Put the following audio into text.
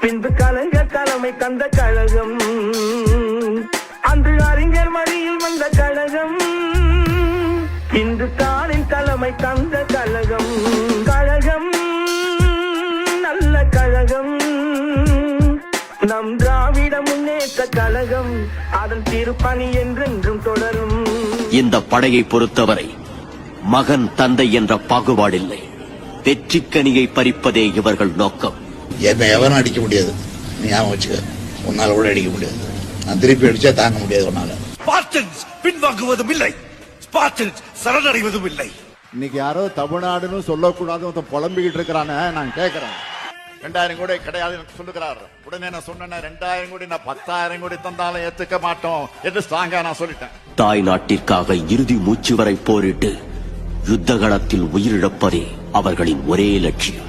பின்பு கலைஞர் தலைமை தந்த கழகம், அன்று அறிஞர் வழியில் வந்த கழகம், இந்துஸ்தானின் தலைமை தந்த கழகம். கழகம் நல்ல கழகம், நம் திராவிட முன்னேற்ற கழகம், அதன் திருப்பணி என்றென்றும் தொடரும். இந்த படையை பொறுத்தவரை மகன் தந்தை என்ற பாகுபாடில்லை. வெற்றிக்கனியை பறிப்பதே இவர்கள் நோக்கம். என்னை எவரும் அடிக்க முடியாது, நீ ஞாபகம் வச்சுக்க. உன்னால கூட அடிக்க முடியாது. நான் திருப்பி அடிச்சா தாங்க முடியாது உன்னால. ஸ்பார்டன்ஸ் பின்வாங்குவதும் இல்லை, ஸ்பார்டன்ஸ் சரணடைவதும் இல்லை. இன்னைக்கு யாரோ தமிழ்நாடுன்னு சொல்லக்கூடாது புலம்பிக்கிட்டு இருக்கிறானே, நான் கேட்கிறேன். 2000 கோடி கிடையாது சொல்லுகிறார். உடனே நான் சொன்னேன் 2000 கோடி, நான் 10,000 கோடி தந்தாலும் ஏத்துக்க மாட்டோம் என்று ஸ்ட்ராங்கா நான் சொல்லிட்டேன். தாய் நாட்டிற்காக இறுதி மூச்சு வரை போரிட்டு யுத்த களத்தில் உயிரிழப்பதே அவர்களின் ஒரே லட்சியம்.